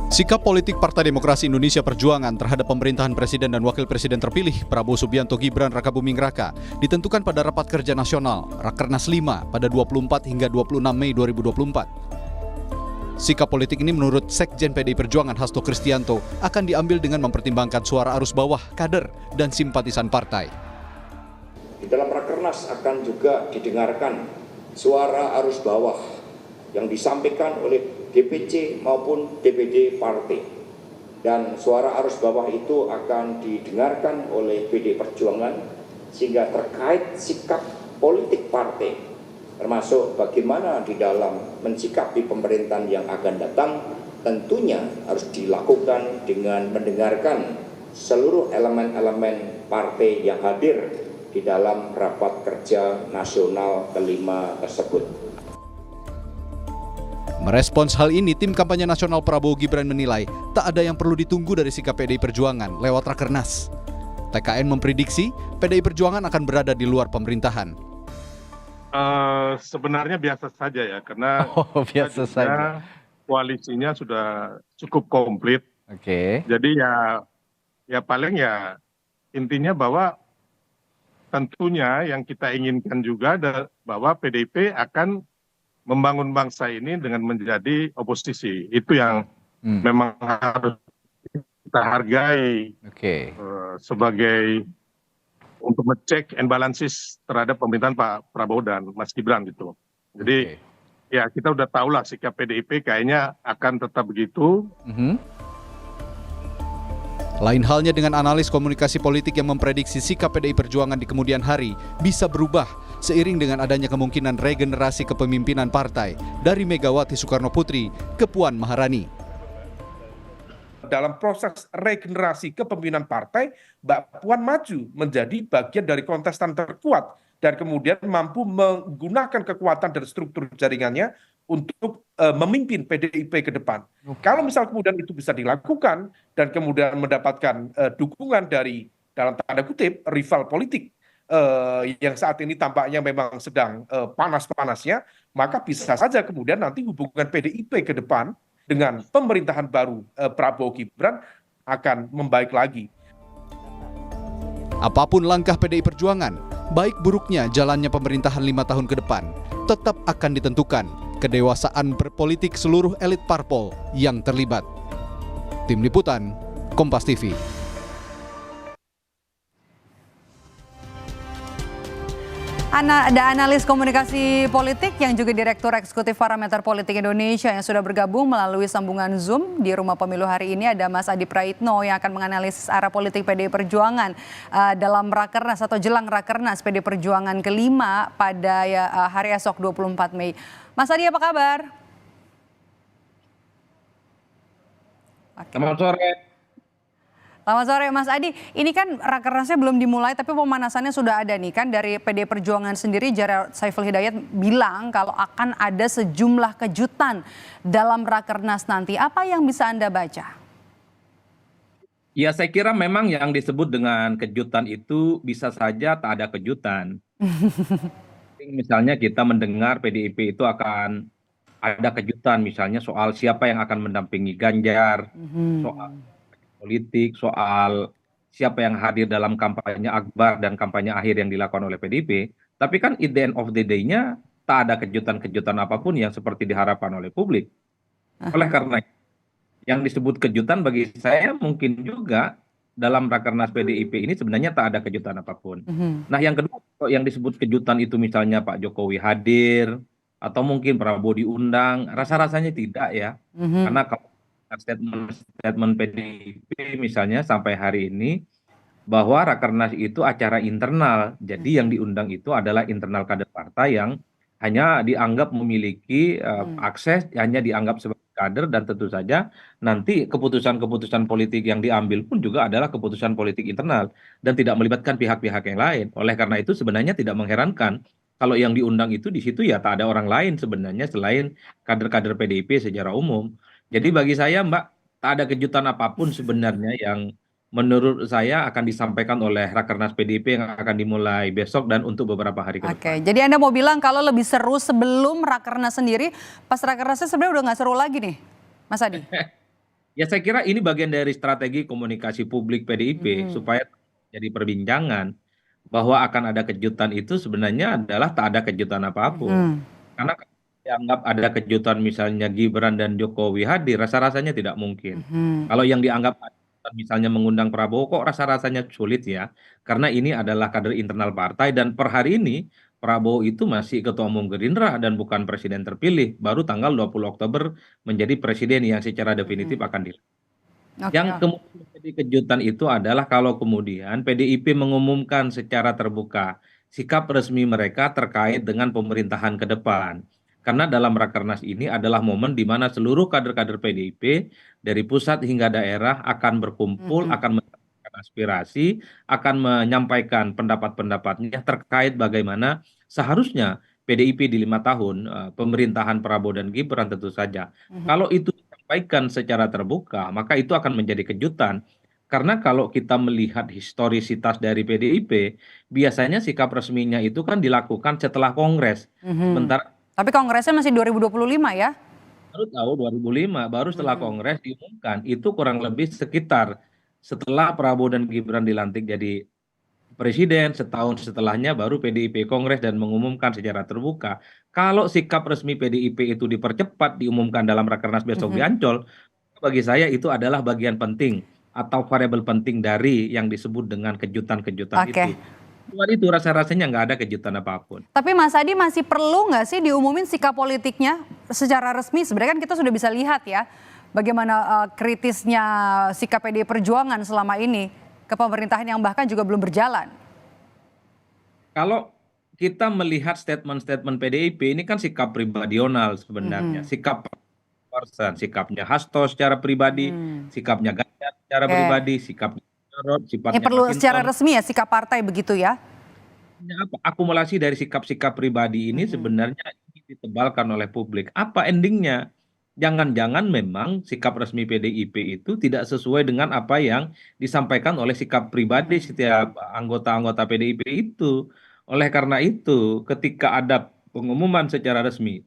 Sikap politik Partai Demokrasi Indonesia Perjuangan terhadap pemerintahan Presiden dan Wakil Presiden terpilih Prabowo Subianto Gibran Rakabuming Raka ditentukan pada Rapat Kerja Nasional Rakernas 5 pada 24 hingga 26 Mei 2024. Sikap politik ini menurut Sekjen PDI Perjuangan Hasto Kristianto akan diambil dengan mempertimbangkan suara arus bawah, kader, dan simpatisan partai. Di dalam Rakernas akan juga didengarkan suara arus bawah yang disampaikan oleh DPC maupun DPD partai, dan suara arus bawah itu akan didengarkan oleh PDI Perjuangan sehingga terkait sikap politik partai, termasuk bagaimana di dalam mensikapi pemerintahan yang akan datang, tentunya harus dilakukan dengan mendengarkan seluruh elemen-elemen partai yang hadir di dalam Rapat Kerja Nasional kelima tersebut. Merespons hal ini, tim kampanye nasional Prabowo Gibran menilai tak ada yang perlu ditunggu dari sikap PDI Perjuangan lewat Rakernas. TKN memprediksi PDI Perjuangan akan berada di luar pemerintahan. Sebenarnya biasa saja ya, karena biasa saja. Koalisinya sudah cukup komplit. Oke. Jadi ya paling ya intinya bahwa tentunya yang kita inginkan juga bahwa PDIP akan membangun bangsa ini dengan menjadi oposisi. Itu yang memang harus kita hargai sebagai untuk ngecek and balances terhadap pemerintahan Pak Prabowo dan Mas Gibran gitu. Jadi ya kita udah tahu lah sikap PDIP kayaknya akan tetap begitu. Lain halnya dengan analis komunikasi politik yang memprediksi sikap PDI Perjuangan di kemudian hari bisa berubah seiring dengan adanya kemungkinan regenerasi kepemimpinan partai dari Megawati Soekarno Putri ke Puan Maharani. Dalam proses regenerasi kepemimpinan partai, Mbak Puan maju menjadi bagian dari kontestan terkuat dan kemudian mampu menggunakan kekuatan dan struktur jaringannya untuk memimpin PDIP ke depan. Kalau misal kemudian itu bisa dilakukan dan kemudian mendapatkan dukungan dari dalam tanda kutip rival politik yang saat ini tampaknya memang sedang panas-panasnya, maka bisa saja kemudian nanti hubungan PDIP ke depan dengan pemerintahan baru Prabowo Gibran akan membaik lagi. Apapun langkah PDI Perjuangan, baik buruknya jalannya pemerintahan 5 tahun ke depan, tetap akan ditentukan kedewasaan berpolitik seluruh elit parpol yang terlibat. Tim Liputan, Kompas TV. Ada analis komunikasi politik yang juga Direktur Eksekutif Parameter Politik Indonesia yang sudah bergabung melalui sambungan Zoom di Rumah Pemilu hari ini. Ada Mas Adi Praitno yang akan menganalisis arah politik PDI Perjuangan dalam Rakernas atau jelang Rakernas PDI Perjuangan kelima pada hari esok 24 Mei. Mas Adi, apa kabar? Selamat sore. Selamat sore Mas Adi, ini kan Rakernasnya belum dimulai tapi pemanasannya sudah ada nih kan. Dari PDI Perjuangan sendiri Jarod Saiful Hidayat bilang kalau akan ada sejumlah kejutan dalam Rakernas nanti. Apa yang bisa Anda baca? Ya, saya kira memang yang disebut dengan kejutan itu bisa saja tak ada kejutan. Misalnya kita mendengar PDIP itu akan ada kejutan misalnya soal siapa yang akan mendampingi Ganjar, soal politik, soal siapa yang hadir dalam kampanye akbar dan kampanye akhir yang dilakukan oleh PDIP. Tapi kan at the end of the day-nya tak ada kejutan-kejutan apapun yang seperti diharapkan oleh publik. Oleh karena yang disebut kejutan bagi saya mungkin juga dalam Rakernas PDIP ini sebenarnya tak ada kejutan apapun. Nah yang kedua, yang disebut kejutan itu misalnya Pak Jokowi hadir, atau mungkin Prabowo diundang, rasa-rasanya tidak ya. Karena kalau statement PDIP misalnya sampai hari ini bahwa Rakernas itu acara internal, jadi yang diundang itu adalah internal kader partai yang hanya dianggap memiliki akses, hanya dianggap sebagai kader, dan tentu saja nanti keputusan-keputusan politik yang diambil pun juga adalah keputusan politik internal dan tidak melibatkan pihak-pihak yang lain. Oleh karena itu sebenarnya tidak mengherankan kalau yang diundang itu di situ ya tak ada orang lain sebenarnya selain kader-kader PDIP secara umum. Jadi bagi saya Mbak, tak ada kejutan apapun sebenarnya yang menurut saya akan disampaikan oleh Rakernas PDIP yang akan dimulai besok dan untuk beberapa hari ke depan. Oke, jadi Anda mau bilang kalau lebih seru sebelum Rakernas sendiri, pas Rakernasnya sebenarnya udah nggak seru lagi nih, Mas Adi? Ya saya kira ini bagian dari strategi komunikasi publik PDIP Mhm. supaya jadi perbincangan bahwa akan ada kejutan itu sebenarnya adalah tak ada kejutan apapun. Mhm. Karena kalau dianggap ada kejutan misalnya Gibran dan Jokowi hadir, rasa-rasanya tidak mungkin. Mhm. Kalau yang dianggap ada kejutan misalnya mengundang Prabowo kok rasa-rasanya sulit ya. Karena ini adalah kader internal partai dan per hari ini Prabowo itu masih ketua umum Gerindra dan bukan presiden terpilih. Baru tanggal 20 Oktober menjadi presiden yang secara definitif Mhm. akan Oke. yang kemudian menjadi kejutan itu adalah kalau kemudian PDIP mengumumkan secara terbuka sikap resmi mereka terkait dengan pemerintahan ke depan. Karena dalam Rakernas ini adalah momen di mana seluruh kader-kader PDIP dari pusat hingga daerah akan berkumpul, Mhm. akan menyampaikan aspirasi, akan menyampaikan pendapat-pendapatnya terkait bagaimana seharusnya PDIP di 5 tahun pemerintahan Prabowo dan Gibran tentu saja. Mhm. Kalau itu disampaikan secara terbuka, maka itu akan menjadi kejutan. Karena kalau kita melihat historisitas dari PDIP, biasanya sikap resminya itu kan dilakukan setelah Kongres. Mhm. Sementara Tapi kongresnya masih 2025 ya? baru tahu 2005, baru setelah Mhm. Kongres diumumkan, itu kurang lebih sekitar setelah Prabowo dan Gibran dilantik jadi presiden, setahun setelahnya baru PDIP Kongres dan mengumumkan secara terbuka. Kalau sikap resmi PDIP itu dipercepat, diumumkan dalam Rakernas besok di Mhm. Ancol, bagi saya itu adalah bagian penting atau variabel penting dari yang disebut dengan kejutan-kejutan Oke. itu. Luar itu rasa-rasanya nggak ada kejutan apapun. Tapi Mas Adi masih perlu nggak sih diumumin sikap politiknya secara resmi? Sebenarnya kan kita sudah bisa lihat ya bagaimana kritisnya sikap PDI Perjuangan selama ini ke pemerintahan yang bahkan juga belum berjalan. Kalau kita melihat statement-statement PDIP ini kan sikap pribadional sebenarnya, Mhm. sikap person, sikapnya Hasto secara pribadi, Hmm. sikapnya Ganjar secara Oke. pribadi, sikapnya Jarod, Ini sifatnya perlu secara Masinton. resmi ya sikap partai begitu ya? Apa? Akumulasi dari sikap-sikap pribadi ini Mhm. sebenarnya ingin ditebalkan oleh publik. Apa endingnya? Jangan-jangan memang sikap resmi PDIP itu tidak sesuai dengan apa yang disampaikan oleh sikap pribadi Mhm. setiap anggota-anggota PDIP itu. Oleh karena itu, ketika ada pengumuman secara resmi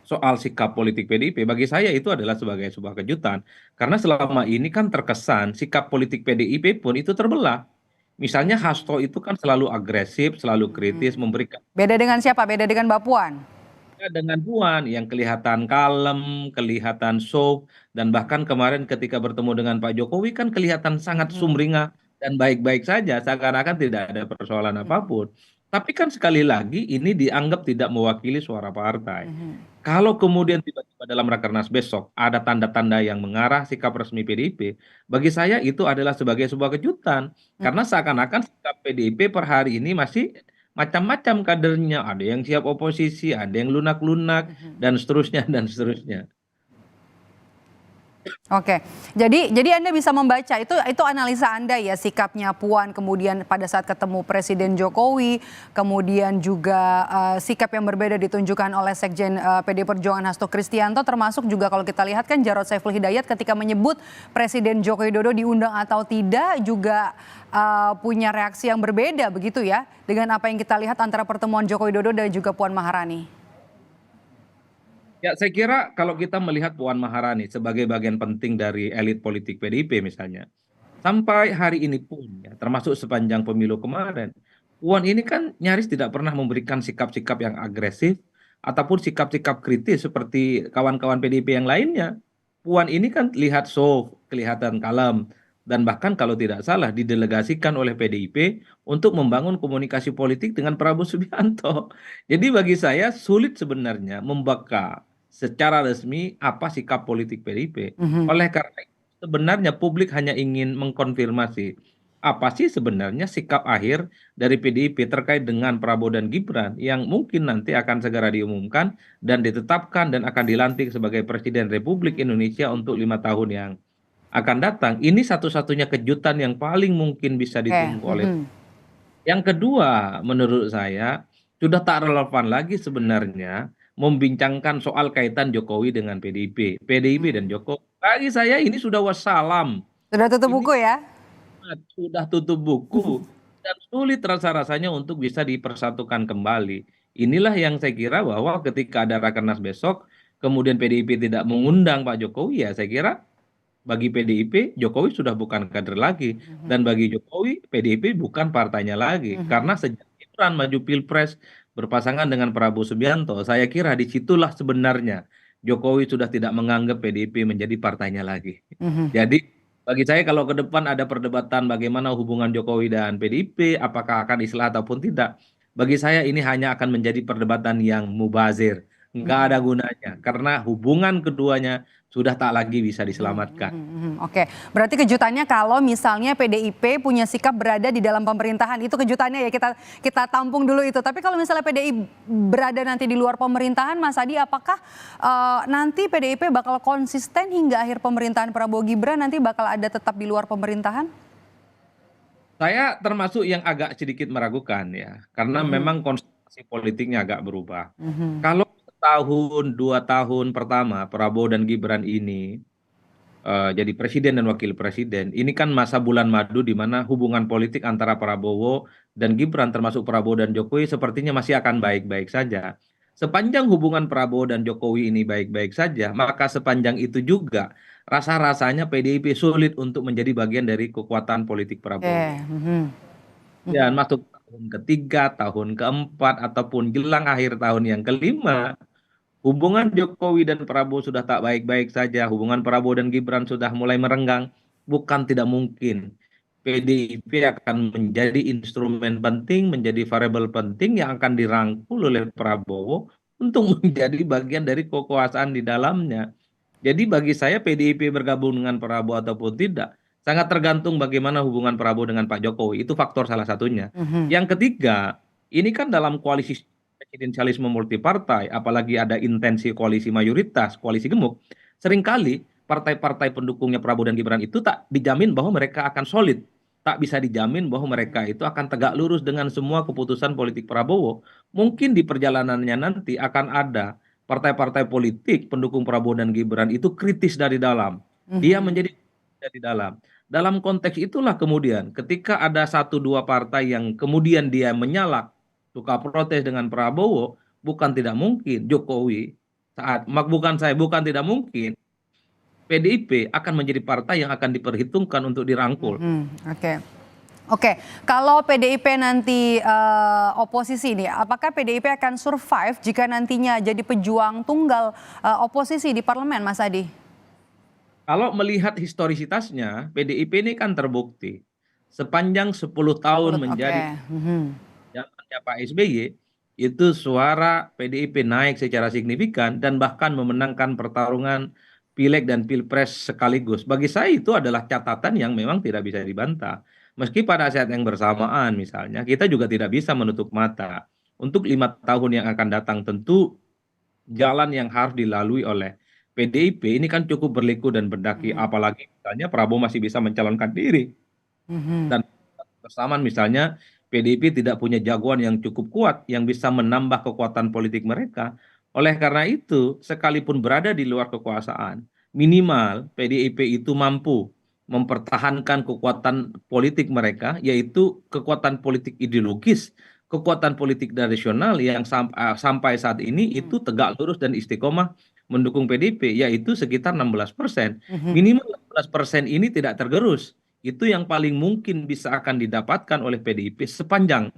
soal sikap politik PDIP, bagi saya itu adalah sebagai sebuah kejutan. Karena selama ini kan terkesan sikap politik PDIP pun itu terbelah. Misalnya Mhm. Hasto itu kan selalu agresif, selalu kritis, Mhm. memberikan Beda dengan siapa? Beda dengan Mbak Puan? dengan Puan yang kelihatan kalem, kelihatan soft, dan bahkan kemarin ketika bertemu dengan Pak Jokowi kan kelihatan sangat Mhm. sumringah dan baik-baik saja, seakan-akan tidak ada persoalan Mhm. apapun. Tapi kan sekali lagi ini dianggap tidak mewakili suara partai. Mhm. Kalau kemudian tiba-tiba dalam Rakernas besok ada tanda-tanda yang mengarah sikap resmi PDIP, bagi saya itu adalah sebagai sebuah kejutan. Karena seakan-akan sikap PDIP per hari ini masih macam-macam kadernya. Ada yang siap oposisi, ada yang lunak-lunak, Mhm. dan seterusnya, dan seterusnya. Oke, jadi Anda bisa membaca itu analisa Anda ya sikapnya Puan kemudian pada saat ketemu Presiden Jokowi, kemudian juga sikap yang berbeda ditunjukkan oleh Sekjen PD Perjuangan Hasto Kristianto, termasuk juga kalau kita lihat kan Jarod Saiful Hidayat ketika menyebut Presiden Joko Widodo diundang atau tidak juga punya reaksi yang berbeda begitu ya dengan apa yang kita lihat antara pertemuan Joko Widodo dan juga Puan Maharani. Ya, saya kira kalau kita melihat Puan Maharani sebagai bagian penting dari elit politik PDIP misalnya, sampai hari ini pun, ya, termasuk sepanjang pemilu kemarin, Puan ini kan nyaris tidak pernah memberikan sikap-sikap yang agresif ataupun sikap-sikap kritis seperti kawan-kawan PDIP yang lainnya. Puan ini kan lihat soft, kelihatan kalem, dan bahkan kalau tidak salah didelegasikan oleh PDIP untuk membangun komunikasi politik dengan Prabowo Subianto. Jadi bagi saya sulit sebenarnya membaca secara resmi apa sikap politik PDIP. Mhm. Oleh karena itu, sebenarnya publik hanya ingin mengkonfirmasi apa sih sebenarnya sikap akhir dari PDIP terkait dengan Prabowo dan Gibran yang mungkin nanti akan segera diumumkan dan ditetapkan dan akan dilantik sebagai Presiden Republik Indonesia untuk 5 tahun yang akan datang. Ini satu-satunya kejutan yang paling mungkin bisa Oke. ditunggu oleh. Mhm. Yang kedua, menurut saya sudah tak relevan lagi sebenarnya membincangkan soal kaitan Jokowi dengan PDIP, PDIP dan Mhm. Jokowi. Bagi saya ini sudah wassalam. Sudah tutup Ini buku ya? sudah tutup buku dan sulit rasa-rasanya untuk bisa dipersatukan kembali. Inilah yang saya kira bahwa ketika ada Rakernas besok, kemudian PDIP tidak mengundang Pak Jokowi, ya saya kira Bagi PDIP, Jokowi sudah bukan kader lagi. Dan bagi Jokowi, PDIP bukan partainya lagi. Karena sejak Gibran maju Pilpres berpasangan dengan Prabowo Subianto, saya kira disitulah sebenarnya Jokowi sudah tidak menganggap PDIP menjadi partainya lagi. Jadi bagi saya kalau ke depan ada perdebatan bagaimana hubungan Jokowi dan PDIP, apakah akan islah ataupun tidak, bagi saya ini hanya akan menjadi perdebatan yang mubazir. Nggak ada gunanya, karena hubungan keduanya sudah tak lagi bisa diselamatkan. Oke, berarti kejutannya kalau misalnya PDIP punya sikap berada di dalam pemerintahan, itu kejutannya ya, kita tampung dulu itu. Tapi kalau misalnya PDI berada nanti di luar pemerintahan, Mas Adi, apakah nanti PDIP bakal konsisten hingga akhir pemerintahan Prabowo Gibran, nanti bakal ada tetap di luar pemerintahan? Saya termasuk yang agak sedikit meragukan ya, karena memang konstelasi politiknya agak berubah. Kalau setahun, 2 tahun pertama Prabowo dan Gibran ini jadi presiden dan wakil presiden, ini kan masa bulan madu di mana hubungan politik antara Prabowo dan Gibran termasuk Prabowo dan Jokowi sepertinya masih akan baik-baik saja. Sepanjang hubungan Prabowo dan Jokowi ini baik-baik saja, maka sepanjang itu juga rasa-rasanya PDIP sulit untuk menjadi bagian dari kekuatan politik Prabowo. Dan masuk tahun ketiga, tahun keempat, ataupun jelang akhir tahun yang kelima, hubungan Jokowi dan Prabowo sudah tak baik-baik saja, hubungan Prabowo dan Gibran sudah mulai merenggang, bukan tidak mungkin PDIP akan menjadi instrumen penting, menjadi variabel penting yang akan dirangkul oleh Prabowo untuk menjadi bagian dari kekuasaan di dalamnya. Jadi bagi saya PDIP bergabung dengan Prabowo ataupun tidak, sangat tergantung bagaimana hubungan Prabowo dengan Pak Jokowi. Itu faktor salah satunya. Yang ketiga, ini kan dalam koalisi presidensialisme multipartai, apalagi ada intensi koalisi mayoritas, koalisi gemuk, seringkali partai-partai pendukungnya Prabowo dan Gibran itu tak dijamin bahwa mereka akan solid. Tak bisa dijamin bahwa mereka itu akan tegak lurus dengan semua keputusan politik Prabowo. Mungkin di perjalanannya nanti akan ada partai-partai politik pendukung Prabowo dan Gibran itu kritis dari dalam. Dia menjadi dari dalam. Dalam konteks itulah kemudian ketika ada 1-2 partai yang kemudian dia menyalak, suka protes dengan Prabowo, bukan tidak mungkin Jokowi bukan tidak mungkin PDIP akan menjadi partai yang akan diperhitungkan untuk dirangkul. Oke, kalau PDIP nanti oposisi nih, apakah PDIP akan survive jika nantinya jadi pejuang tunggal oposisi di parlemen, Mas Adi? Kalau melihat historisitasnya, PDIP ini kan terbukti sepanjang 10 tahun menjadi zamannya Pak SBY, itu suara PDIP naik secara signifikan dan bahkan memenangkan pertarungan Pileg dan Pilpres sekaligus. Bagi saya itu adalah catatan yang memang tidak bisa dibantah. Meski pada saat yang bersamaan misalnya, kita juga tidak bisa menutup mata. Untuk 5 tahun yang akan datang tentu jalan yang harus dilalui oleh PDIP ini kan cukup berliku dan berdaki. Apalagi misalnya Prabowo masih bisa mencalonkan diri. Dan bersamaan misalnya PDIP tidak punya jagoan yang cukup kuat yang bisa menambah kekuatan politik mereka. Oleh karena itu, sekalipun berada di luar kekuasaan, minimal PDIP itu mampu mempertahankan kekuatan politik mereka, yaitu kekuatan politik ideologis, kekuatan politik tradisional yang sampai saat ini itu tegak lurus dan istiqomah mendukung PDIP, yaitu sekitar 16%. Minimal 16% ini tidak tergerus. Itu yang paling mungkin bisa akan didapatkan oleh PDIP sepanjang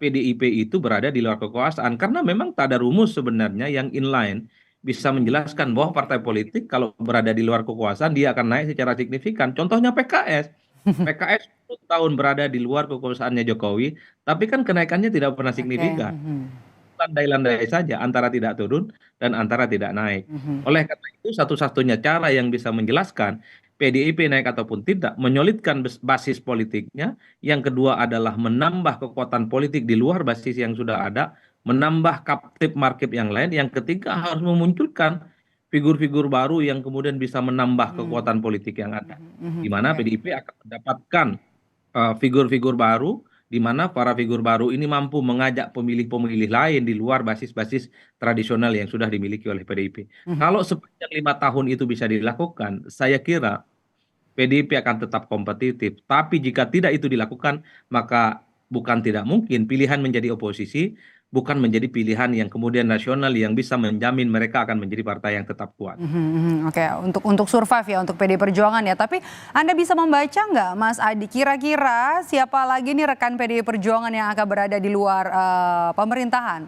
PDIP itu berada di luar kekuasaan. Karena memang tak ada rumus sebenarnya yang inline bisa menjelaskan bahwa partai politik kalau berada di luar kekuasaan dia akan naik secara signifikan. Contohnya PKS. PKS 10 tahun berada di luar kekuasaannya Jokowi, tapi kan kenaikannya tidak pernah signifikan. Landai-landai saja antara tidak turun dan antara tidak naik. Oleh karena itu satu-satunya cara yang bisa menjelaskan PDIP naik ataupun tidak, menyolidkan basis politiknya. Yang kedua adalah menambah kekuatan politik di luar basis yang sudah ada, menambah captive market yang lain. Yang ketiga harus memunculkan figur-figur baru yang kemudian bisa menambah kekuatan politik yang ada. Di mana PDIP akan mendapatkan figur-figur baru, di mana para figur baru ini mampu mengajak pemilih-pemilih lain di luar basis-basis tradisional yang sudah dimiliki oleh PDIP. Kalau sepanjang 5 tahun itu bisa dilakukan, saya kira PDIP akan tetap kompetitif. Tapi jika tidak itu dilakukan, maka bukan tidak mungkin pilihan menjadi oposisi bukan menjadi pilihan yang kemudian nasional yang bisa menjamin mereka akan menjadi partai yang tetap kuat. Oke, untuk survive ya, untuk PD Perjuangan ya. Tapi Anda bisa membaca nggak, Mas Adi, kira-kira siapa lagi nih rekan PD Perjuangan yang akan berada di luar pemerintahan?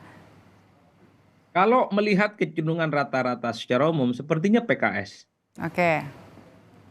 Kalau melihat kecenderungan rata-rata secara umum, sepertinya PKS. Oke.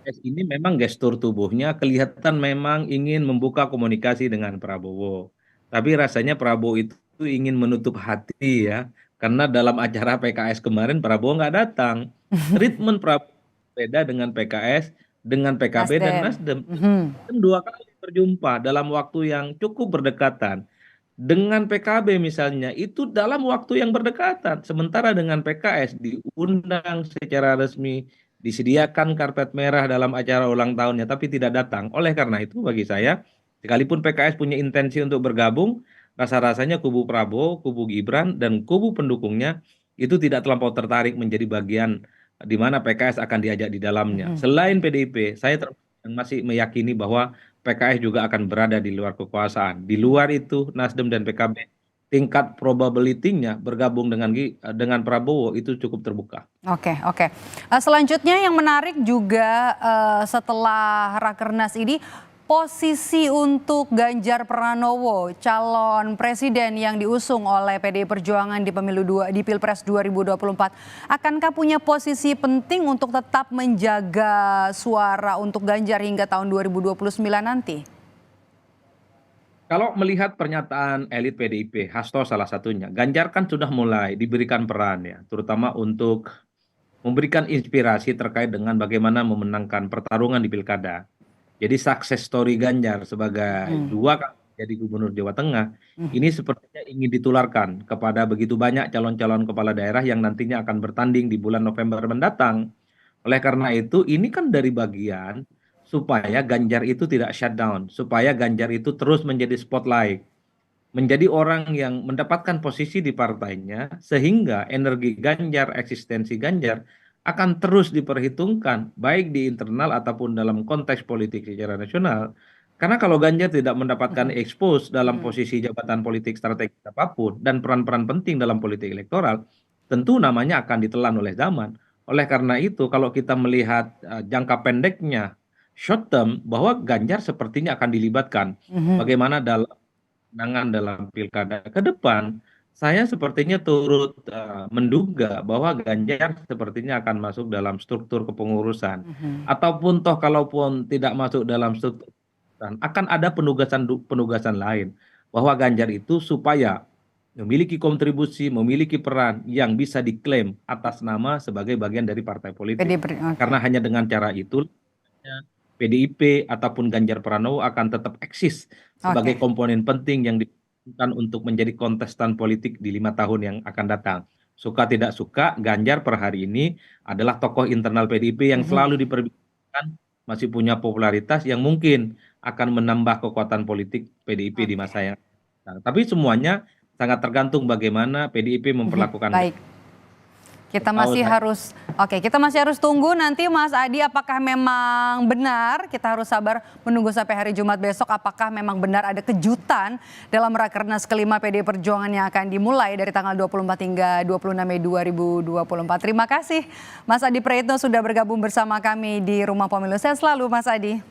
PKS ini memang gestur tubuhnya kelihatan memang ingin membuka komunikasi dengan Prabowo. Tapi rasanya Prabowo itu ingin menutup hati ya. Karena dalam acara PKS kemarin Prabowo nggak datang. Treatment Prabowo beda dengan PKS, dengan PKB dan Nasdem. Nasdem. Kan 2 kali berjumpa dalam waktu yang cukup berdekatan. Dengan PKB misalnya itu dalam waktu yang berdekatan. Sementara dengan PKS diundang secara resmi, disediakan karpet merah dalam acara ulang tahunnya, tapi tidak datang. Oleh karena itu bagi saya, sekalipun PKS punya intensi untuk bergabung, rasa-rasanya kubu Prabowo, kubu Gibran, dan kubu pendukungnya itu tidak terlampau tertarik menjadi bagian di mana PKS akan diajak di dalamnya. Selain PDIP, saya masih meyakini bahwa PKS juga akan berada di luar kekuasaan. Di luar itu Nasdem dan PKB tingkat probability-nya bergabung dengan Prabowo itu cukup terbuka. Oke, oke. Selanjutnya yang menarik juga setelah Rakernas ini, posisi untuk Ganjar Pranowo, calon presiden yang diusung oleh PDI Perjuangan di Pilpres 2024, akankah punya posisi penting untuk tetap menjaga suara untuk Ganjar hingga tahun 2029 nanti? Kalau melihat pernyataan elit PDIP, Hasto salah satunya, Ganjar kan sudah mulai diberikan peran ya, terutama untuk memberikan inspirasi terkait dengan bagaimana memenangkan pertarungan di pilkada. Jadi sukses story Ganjar sebagai 2 kali jadi gubernur Jawa Tengah, ini sepertinya ingin ditularkan kepada begitu banyak calon-calon kepala daerah yang nantinya akan bertanding di bulan November mendatang. Oleh karena itu, ini kan dari bagian supaya Ganjar itu tidak shutdown, supaya Ganjar itu terus menjadi spotlight, menjadi orang yang mendapatkan posisi di partainya, sehingga energi Ganjar, eksistensi Ganjar akan terus diperhitungkan, baik di internal ataupun dalam konteks politik secara nasional. Karena kalau Ganjar tidak mendapatkan expose dalam posisi jabatan politik strategis apapun, dan peran-peran penting dalam politik elektoral, tentu namanya akan ditelan oleh zaman. Oleh karena itu, kalau kita melihat jangka pendeknya, short term, bahwa Ganjar sepertinya akan dilibatkan. Bagaimana dalam penanganan dalam pilkada ke depan, saya sepertinya turut menduga bahwa Ganjar sepertinya akan masuk dalam struktur kepengurusan. Ataupun toh kalaupun tidak masuk dalam struktur kepengurusan, akan ada penugasan lain. Bahwa Ganjar itu supaya memiliki kontribusi, memiliki peran yang bisa diklaim atas nama sebagai bagian dari partai politik. Karena hanya dengan cara itu, PDIP ataupun Ganjar Pranowo akan tetap eksis sebagai komponen penting yang dibutuhkan untuk menjadi kontestan politik di 5 tahun yang akan datang. Suka tidak suka, Ganjar per hari ini adalah tokoh internal PDIP yang selalu diperbincangkan, masih punya popularitas yang mungkin akan menambah kekuatan politik PDIP di masa yang datang. Tapi semuanya sangat tergantung bagaimana PDIP memperlakukan. Baik. Kita masih harus tunggu nanti Mas Adi, apakah memang benar, kita harus sabar menunggu sampai hari Jumat besok, apakah memang benar ada kejutan dalam Rakernas kelima PDI Perjuangan yang akan dimulai dari tanggal 24 hingga 26 Mei 2024. Terima kasih Mas Adi Praitno sudah bergabung bersama kami di Rumah Pemilu. Sehat selalu Mas Adi.